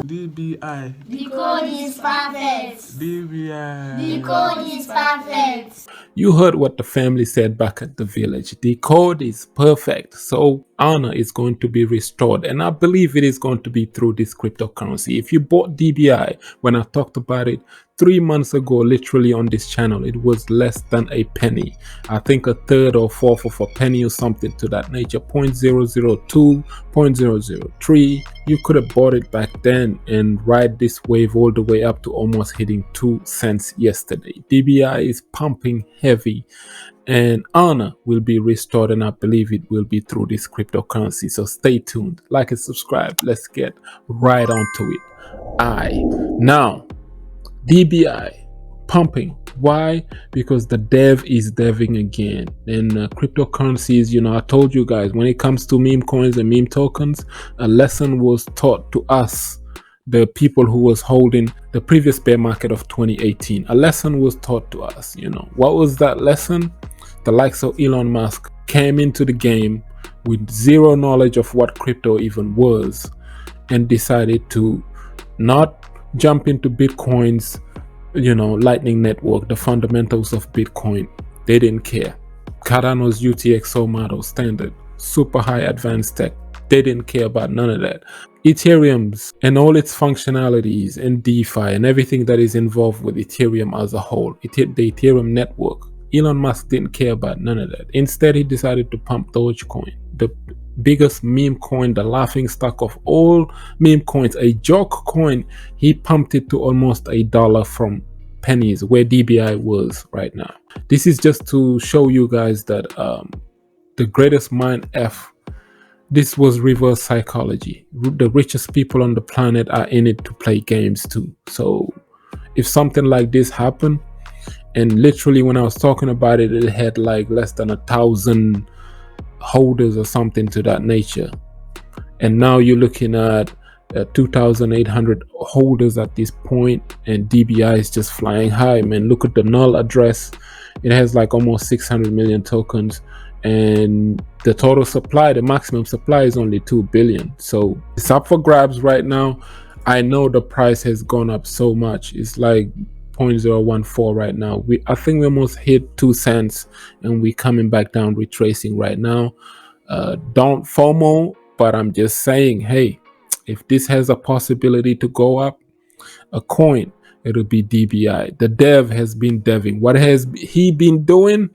DBI. The code is perfect. DBI. The code is perfect. You heard what the family said back at the village. The code is perfect. So honor is going to be restored. And I believe it is going to be through this cryptocurrency. If you bought DBI, when I talked about it 3 months ago, literally on this channel, it was less than a penny. I think a third or fourth of a penny or something to that nature. 0.002, 0.003. You could have bought it back then and ride this wave all the way up to almost hitting 2 cents yesterday. DBI is pumping heavy and honor will be restored, and I believe it will be through this cryptocurrency. So stay tuned, like and subscribe. Let's get right onto it. Now DBI pumping. Why? Because the dev is deving again. And cryptocurrencies, you know, I told you guys, when it comes to meme coins and meme tokens, a lesson was taught to us, the people who was holding the previous bear market of 2018. A lesson was taught to us. You know, what was that lesson? The likes of Elon Musk came into the game with zero knowledge of what crypto even was and decided to not jump into Bitcoin's, you know, Lightning Network, the fundamentals of Bitcoin. They didn't care. Cardano's UTXO model standard, super high advanced tech. They didn't care about none of that. Ethereum's and all its functionalities and DeFi and everything that is involved with Ethereum as a whole, the Ethereum network, Elon Musk didn't care about none of that. Instead, he decided to pump Dogecoin, the biggest meme coin, the laughing stock of all meme coins, a joke coin. He pumped it to almost $1 from pennies, where DBI was right now. This is just to show you guys that the greatest mind F, this was reverse psychology. The richest people on the planet are in it to play games too. So if something like this happened, and literally when I was talking about it, it had like less than 1,000 holders or something to that nature, and now you're looking at 2,800 holders at this point, and DBI is just flying high, man. Look at the null address. It has like almost 600 million tokens, and the total supply, the maximum supply, is only 2 billion. So it's up for grabs right now. I know the price has gone up so much. It's like 0.014 right now. I think we almost hit 2 cents, and we coming back down, retracing right now. Don't FOMO, but I'm just saying, hey, if this has a possibility to go up a coin, it'll be DBI. The dev has been deving. What has he been doing?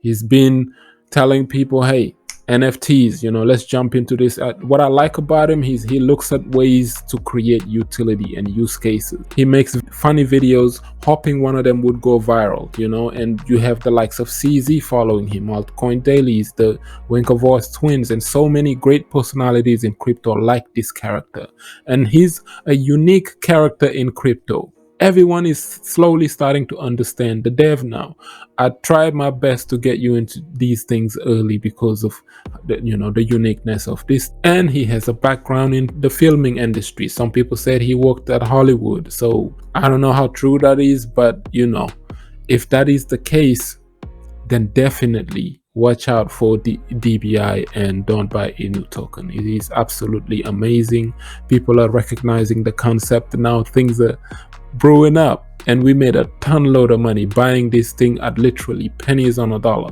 He's been telling people, hey, NFTs, you know, let's jump into this. What I like about him, he looks at ways to create utility and use cases. He makes funny videos, hoping one of them would go viral, you know, and you have the likes of CZ following him, Altcoin Dailies, the Winklevoss twins, and so many great personalities in crypto like this character. And he's a unique character in crypto. Everyone is slowly starting to understand the dev now. I tried my best to get you into these things early because of the, you know, the uniqueness of this. And he has a background in the filming industry. Some people said he worked at Hollywood. So I don't know how true that is, but you know, if that is the case, then definitely watch out for the DBI and don't buy Inu token. It is absolutely amazing. People are recognizing the concept now. Things are brewing up, and we made a ton load of money buying this thing at literally pennies on a dollar,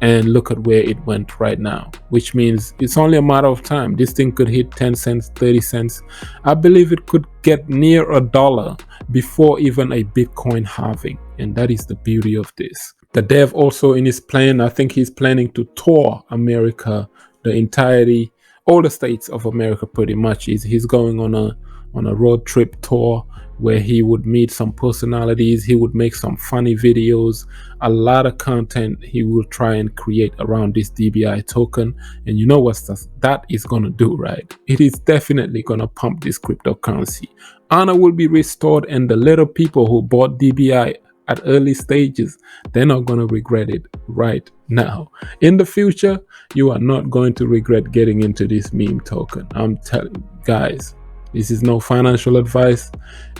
and look at where it went right now, which means it's only a matter of time. This thing could hit 10 cents, 30 cents. I believe it could get near $1 before even a Bitcoin halving, and that is the beauty of this. The dev also in his plan, I think he's planning to tour America, the entirety, all the states of America pretty much. He's going on a road trip tour where he would meet some personalities. He would make some funny videos, a lot of content he will try and create around this DBI token. And you know what that is going to do, right? It is definitely going to pump this cryptocurrency. Honor will be restored, and the little people who bought DBI at early stages, they're not going to regret it right now. In the future, you are not going to regret getting into this meme token. I'm telling you guys, this is no financial advice,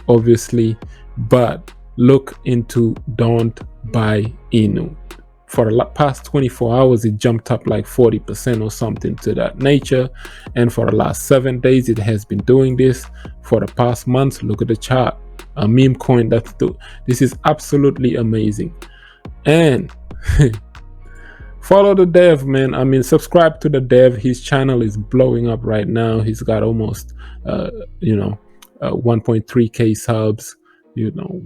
obviously, but look into Don't Buy Inu. For the past 24 hours, it jumped up like 40% or something to that nature. And for the last 7 days, it has been doing this. For the past months, look at the chart. A meme coin this is absolutely amazing. And follow the dev, man. I mean, subscribe to the dev. His channel is blowing up right now. He's got almost 1.3k subs.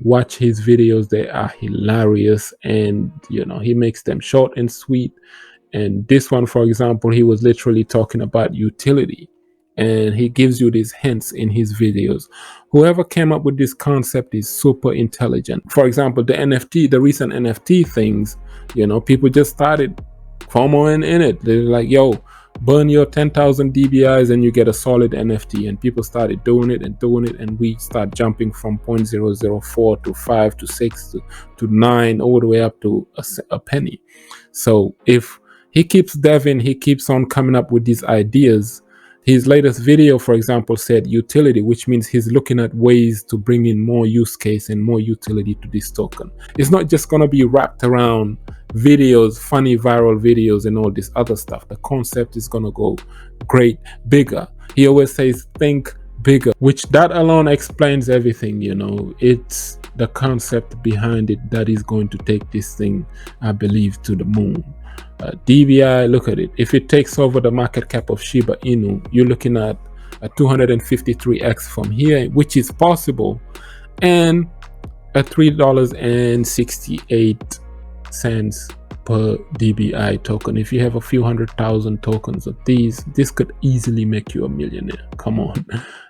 Watch his videos. They are hilarious, and he makes them short and sweet. And this one, for example, he was literally talking about utility, and he gives you these hints in his videos. Whoever came up with this concept is super intelligent. For example, the recent NFT things, people just started FOMOing in it. They're like, yo, burn your 10,000 DBIs and you get a solid NFT. And people started doing it, and we start jumping from 0.004 to 5 to 6 to 9, all the way up to a penny. So if he keeps deving, he keeps on coming up with these ideas. His latest video, for example, said utility, which means he's looking at ways to bring in more use case and more utility to this token. It's not just going to be wrapped around videos, funny viral videos and all this other stuff. The concept is going to go great, bigger. He always says think bigger, which that alone explains everything. It's the concept behind it that is going to take this thing, I believe, to the moon. DBI, look at it. If it takes over the market cap of Shiba Inu, you're looking at a 253x from here, which is possible, and a $3.68 per DBI token. If you have a few 100,000 tokens of this could easily make you a millionaire. Come on.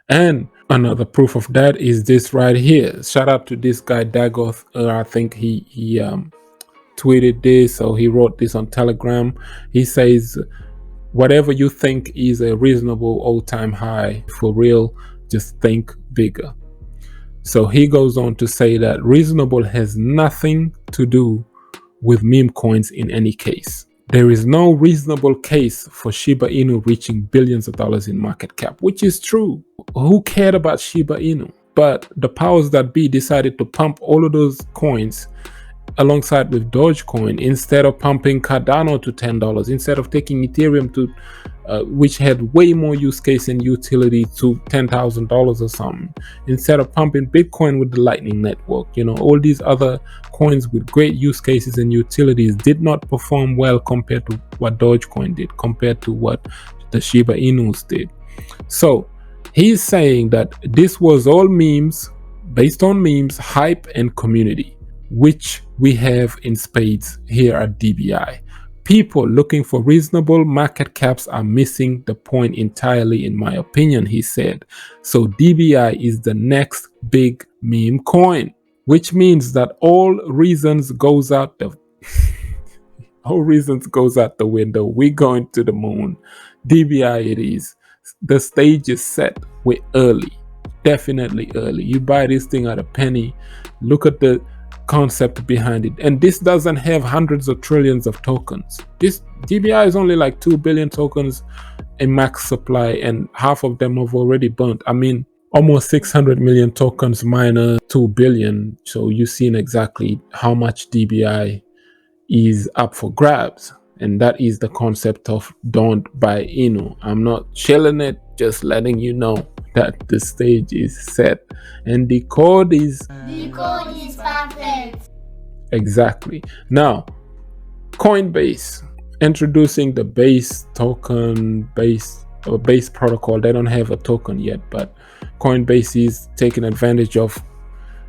And another proof of that is this right here. Shout out to this guy Dagoth. I think he tweeted this, or he wrote this on Telegram. He says, whatever you think is a reasonable all-time high, for real, just think bigger. So he goes on to say that reasonable has nothing to do with meme coins in any case. There is no reasonable case for Shiba Inu reaching billions of dollars in market cap, which is true. Who cared about Shiba Inu? But the powers that be decided to pump all of those coins alongside with Dogecoin, instead of pumping Cardano to $10, instead of taking Ethereum to which had way more use case and utility, to $10,000 or something, instead of pumping Bitcoin with the Lightning Network. All these other coins with great use cases and utilities did not perform well compared to what Dogecoin did, compared to what the Shiba Inus did. So he's saying that this was all memes, based on memes, hype, and community, which we have in spades here at DBI. People looking for reasonable market caps are missing the point entirely, in my opinion, he said. So DBI is the next big meme coin, which means that all reasons goes out the window. We're going to the moon. DBI it is. The stage is set. We're early, definitely early. You buy this thing at a penny. Look at the concept behind it, and this doesn't have hundreds of trillions of tokens. This DBI is only like 2 billion tokens in max supply, and half of them have already burnt. I mean, almost 600 million tokens minus 2 billion. So you've seen exactly how much DBI is up for grabs, and that is the concept of Don't Buy Inu. I'm not chilling it, just letting you know that the stage is set, and the code is perfect. Exactly. Now, Coinbase introducing the base token, base protocol. They don't have a token yet, but Coinbase is taking advantage of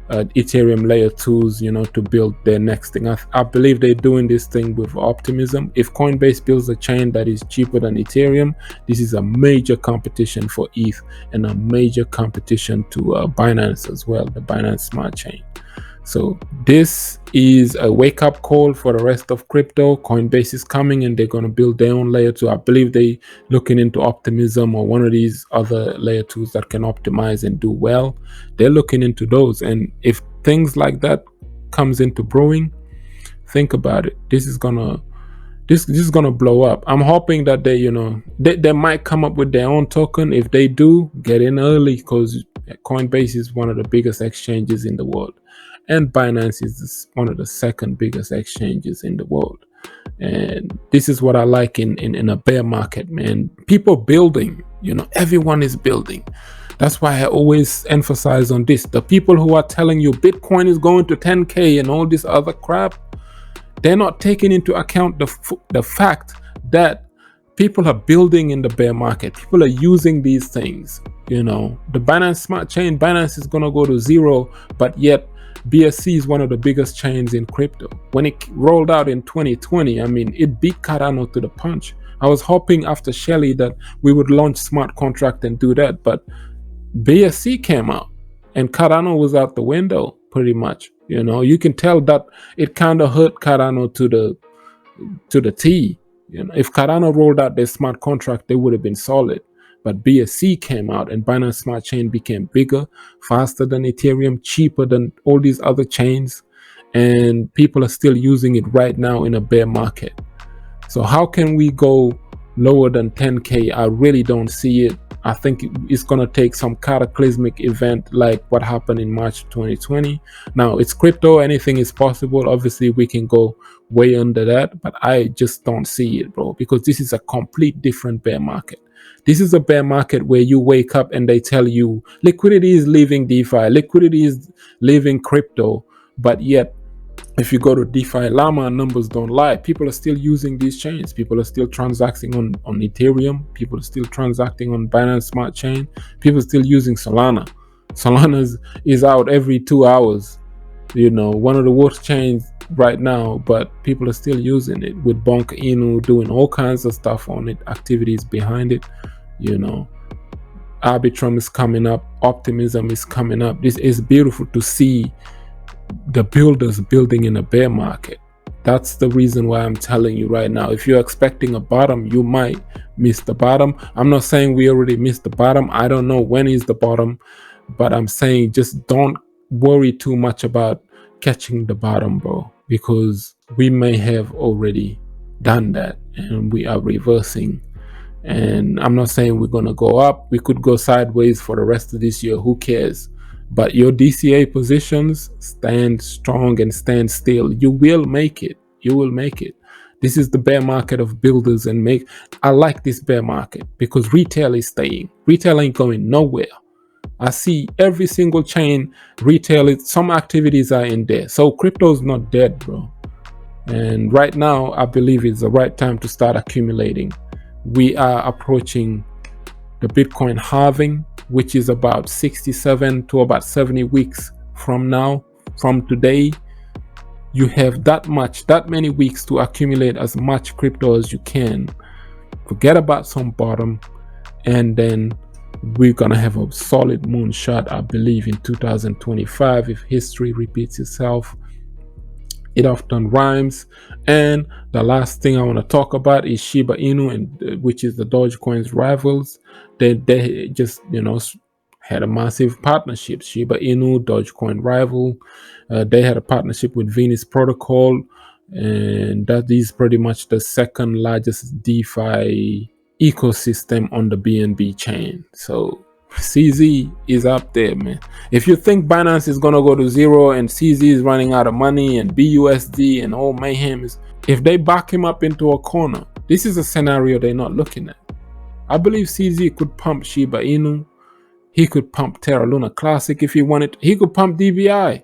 Ethereum layer 2s, to build their next thing. I believe they're doing this thing with optimism. If Coinbase builds a chain that is cheaper than Ethereum, this is a major competition for ETH and a major competition to Binance as well, the Binance Smart Chain. So this is a wake-up call for the rest of crypto. Coinbase is coming, and they're going to build their own layer 2. I believe they looking into Optimism or one of these other layer 2s that can optimize and do well. They're looking into those, and if things like that comes into brewing, think about it. This is gonna blow up. I'm hoping that they might come up with their own token. If they do, get in early, because Coinbase is one of the biggest exchanges in the world, and Binance is one of the second biggest exchanges in the world. And this is what I like in a bear market, man. People building, everyone is building. That's why I always emphasize on this. The people who are telling you Bitcoin is going to 10K and all this other crap, they're not taking into account the fact that people are building in the bear market. People are using these things. The Binance Smart Chain, Binance is going to go to zero, but yet BSC is one of the biggest chains in crypto. When it rolled out in 2020, I mean, it beat Cardano to the punch. I was hoping after Shelly that we would launch smart contract and do that, but BSC came out and Cardano was out the window pretty much. You can tell that it kind of hurt Cardano to the T. If Cardano rolled out their smart contract, they would have been solid. But BSC came out and Binance Smart Chain became bigger, faster than Ethereum, cheaper than all these other chains, and people are still using it right now in a bear market. So how can we go lower than 10K? I really don't see it. I think it's going to take some cataclysmic event like what happened in March 2020. Now, it's crypto. Anything is possible. Obviously, we can go way under that, but I just don't see it, bro, because this is a complete different bear market. This is a bear market where you wake up and they tell you liquidity is leaving DeFi, liquidity is leaving crypto, but yet if you go to DeFi Llama, numbers don't lie. People are still using these chains. People are still transacting on Ethereum. People are still transacting on Binance Smart Chain. People are still using Solana. Solana is out every 2 hours. One of the worst chains right now, but people are still using it, with Buy Inu doing all kinds of stuff on it, activities behind it. Arbitrum is coming up, Optimism is coming up. This is beautiful to see the builders building in a bear market. That's the reason why I'm telling you right now, if you're expecting a bottom, you might miss the bottom. I'm not saying we already missed the bottom. I don't know when is the bottom, but I'm saying just don't worry too much about catching the bottom, bro, because we may have already done that and we are reversing. And I'm not saying we're going to go up. We could go sideways for the rest of this year. Who cares? But your DCA positions, stand strong and stand still. You will make it. You will make it. This is the bear market of builders I like this bear market because retail is staying. Retail ain't going nowhere. I see every single chain, retail, some activities are in there. So crypto's not dead, bro. And right now, I believe it's the right time to start accumulating. We are approaching the Bitcoin halving, which is about 67 to about 70 weeks from now. From today, you have that many weeks to accumulate as much crypto as you can. Forget about some bottom, and then we're gonna have a solid moonshot, I believe, in 2025 if history repeats itself. It often rhymes. And the last thing I want to talk about is Shiba Inu, which is the Dogecoin's rivals. They just had a massive partnership. Shiba Inu, Dogecoin rival. They had a partnership with Venus Protocol, and that is pretty much the second largest DeFi ecosystem on the BNB chain. So CZ is up there, man. If you think Binance is gonna go to zero and CZ is running out of money and BUSD and all mayhem, if they back him up into a corner, this is a scenario they're not looking at. I believe CZ could pump Shiba Inu. He could pump Terra Luna Classic if he wanted. He could pump DBI,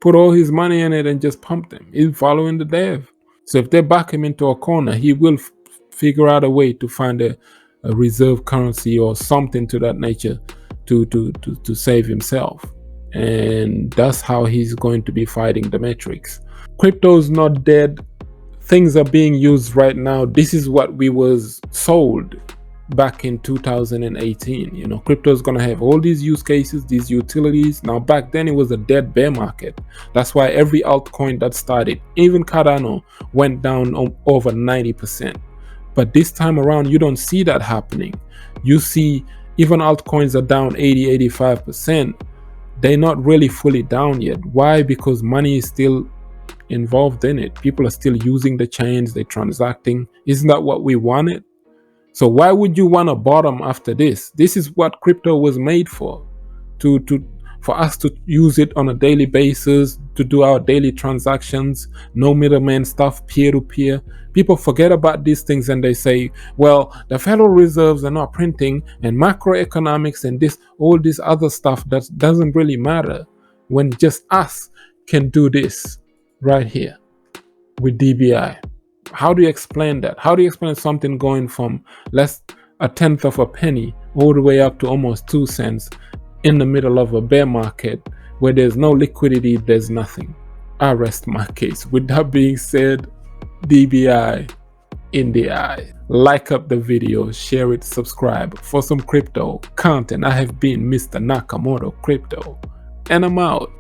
put all his money in it and just pump them. He's following the dev. So if they back him into a corner, he will figure out a way to find a reserve currency or something to that nature to save himself. And that's how he's going to be fighting the metrics. Crypto's not dead. Things are being used right now. This is what we was sold back in 2018. Crypto is going to have all these use cases, these utilities. Now back then it was a dead bear market. That's why every altcoin that started, even Cardano, went down over 90%. But this time around, you don't see that happening. You see even altcoins are down 80-85%, they're not really fully down yet. Why? Because money is still involved in it. People are still using the chains, they're transacting. Isn't that what we wanted? So why would you want a bottom after this? This is what crypto was made for us to use it on a daily basis, to do our daily transactions, no middleman stuff, peer-to-peer. People forget about these things and they say, well, the Federal Reserves are not printing, and macroeconomics and all this other stuff that doesn't really matter, when just us can do this right here with DBI. How do you explain that? How do you explain something going from less a tenth of a penny all the way up to almost 2 cents in the middle of a bear market where there's no liquidity, there's nothing? I rest my case. With that being said, DBI in the eye. Like up the video, share it, subscribe for some crypto content. I have been Mr. Nakamoto Crypto, and I'm out.